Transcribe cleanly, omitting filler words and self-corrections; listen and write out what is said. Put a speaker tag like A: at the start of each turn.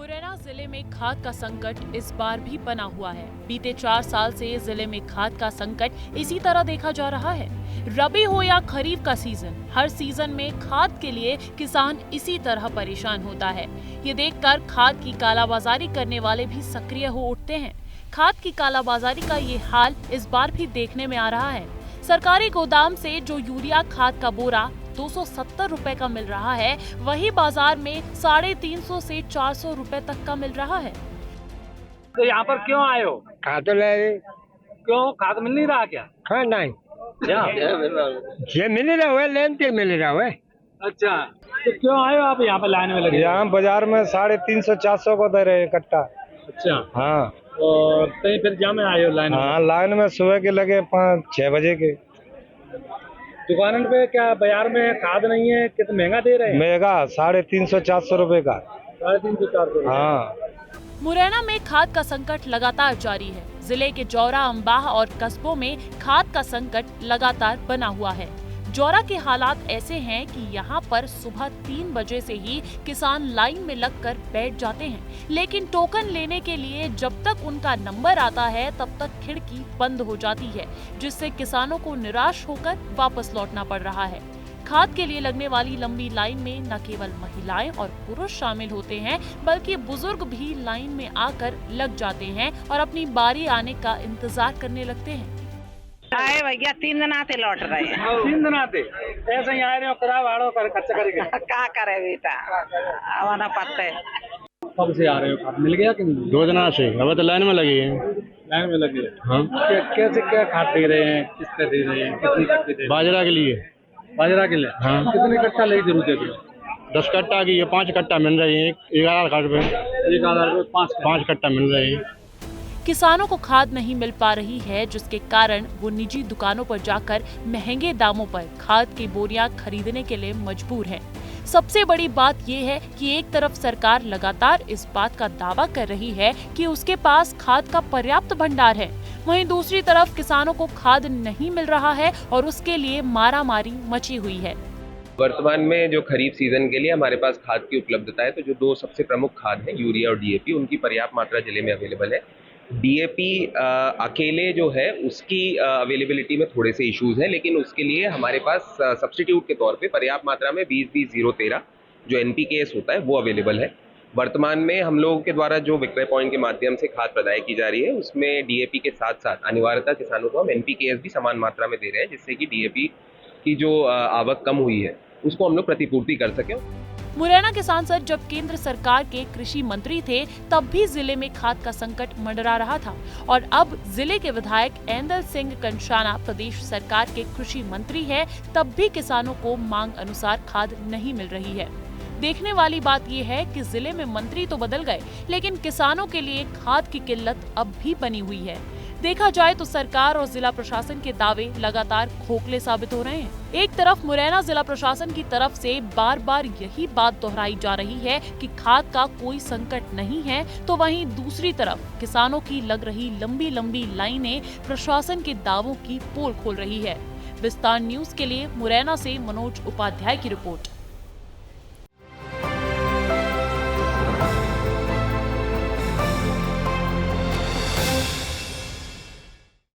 A: मुरैना जिले में खाद का संकट इस बार भी बना हुआ है। बीते 4 साल से जिले में खाद का संकट इसी तरह देखा जा रहा है। रबी हो या खरीफ का सीजन, हर सीजन में खाद के लिए किसान इसी तरह परेशान होता है। ये देखकर खाद की कालाबाजारी करने वाले भी सक्रिय हो उठते हैं। खाद की कालाबाजारी का ये हाल इस बार भी देखने में आ रहा है। सरकारी गोदाम से जो यूरिया खाद का बोरा 270 रुपए का मिल रहा है, वही बाजार में 350 से 400 रुपए तक का मिल रहा है।
B: तो यहाँ पर क्यों आए हो?
C: खाद ले
B: क्यों खाद मिल नहीं रहा क्या?
C: हाँ नहीं
B: क्या
C: ये मिल रहा है, लेन पे मिल रहा है।
B: अच्छा, तो क्यों आए हो आप यहाँ पे लाइन में लगे?
C: यहाँ बाजार में 350-400 को दे रहे हैं कट्टा।
B: अच्छा,
C: हाँ
B: और कहीं फिर जाम में आए हो लाइन में?
C: हाँ, लाइन में सुबह के लगे 5-6 बजे के।
B: दुकान पे क्या बाजार में खाद नहीं है? कितना महंगा दे रहे हैं?
C: मेगा 350-400 रुपए का।
B: 350-400।
C: हाँ,
A: मुरैना में खाद का संकट लगातार जारी है। जिले के जौरा, अंबाह और कस्बों में खाद का संकट लगातार बना हुआ है। जौरा के हालात ऐसे हैं कि यहाँ पर सुबह 3 बजे से ही किसान लाइन में लगकर बैठ जाते हैं, लेकिन टोकन लेने के लिए जब तक उनका नंबर आता है तब तक खिड़की बंद हो जाती है, जिससे किसानों को निराश होकर वापस लौटना पड़ रहा है। खाद के लिए लगने वाली लंबी लाइन में न केवल महिलाएं और पुरुष शामिल होते हैं, बल्कि बुजुर्ग भी लाइन में आकर लग जाते हैं और अपनी बारी आने का इंतजार करने लगते हैं।
D: आए भैया 3 दिन आते लौट रहे हैं।
B: 3 दिन आते ऐसे ही आ रहे हो, किराया भाड़ा कर खर्च करके।
D: क्या करे बेटा, आवाना पड़ता है।
B: कब से आ रहे हो? खाद मिल गया कि नहीं?
C: 2 दिन से अब तो लाइन में लगे हैं।
B: लाइन में लगे।
C: हाँ,
B: कैसे क्या खाद दे रहे हैं? किस तरह दे रहे हैं? कितनी कट्टे दे रहे हैं?
C: बाजरा के लिए।
B: बाजरा के लिए?
C: हाँ।
B: कितने कट्टा ले जरूरत है?
C: 10 कट्टा की 5 कट्टा मिल रही है। 11 कार्ड पे
B: 1000 रुपये 5
C: कट्टा मिल रही है।
A: किसानों को खाद नहीं मिल पा रही है, जिसके कारण वो निजी दुकानों पर जाकर महंगे दामों पर खाद की बोरियां खरीदने के लिए मजबूर हैं। सबसे बड़ी बात ये है कि एक तरफ सरकार लगातार इस बात का दावा कर रही है कि उसके पास खाद का पर्याप्त भंडार है, वहीं दूसरी तरफ किसानों को खाद नहीं मिल रहा है और उसके लिए मारामारी मची हुई है।
E: वर्तमान में जो खरीफ सीजन के लिए हमारे पास खाद की उपलब्धता है, तो जो 2 सबसे प्रमुख खाद हैं, यूरिया और डीएपी, उनकी पर्याप्त मात्रा जिले में अवेलेबल है। डीएपी अकेले जो है उसकी अवेलेबिलिटी में थोड़े से इश्यूज हैं, लेकिन उसके लिए हमारे पास सब्स्टिट्यूट के तौर पे पर्याप्त मात्रा में 20-20-0-13 जो एनपीकेएस होता है वो अवेलेबल है। वर्तमान में हम लोगों के द्वारा जो विक्रय पॉइंट के माध्यम से खाद प्रदाय की जा रही है, उसमें डीएपी के साथ साथ अनिवार्यता किसानों को हम एनपीकेएस भी समान मात्रा में दे रहे हैं, जिससे कि डीएपी की जो आवक कम हुई है उसको हम लोग प्रतिपूर्ति कर सकें।
A: मुरैना के सांसद जब केंद्र सरकार के कृषि मंत्री थे, तब भी जिले में खाद का संकट मंडरा रहा था और अब जिले के विधायक ऐंदल सिंह कंषाना प्रदेश सरकार के कृषि मंत्री हैं, तब भी किसानों को मांग अनुसार खाद नहीं मिल रही है। देखने वाली बात यह है कि जिले में मंत्री तो बदल गए, लेकिन किसानों के लिए खाद की किल्लत अब भी बनी हुई है। देखा जाए तो सरकार और जिला प्रशासन के दावे लगातार खोखले साबित हो रहे हैं। एक तरफ मुरैना जिला प्रशासन की तरफ से बार बार यही बात दोहराई जा रही है कि खाद का कोई संकट नहीं है, तो वहीं दूसरी तरफ किसानों की लग रही लंबी लंबी लाइनें प्रशासन के दावों की पोल खोल रही है। विस्तार न्यूज के लिए मुरैना से मनोज उपाध्याय की रिपोर्ट।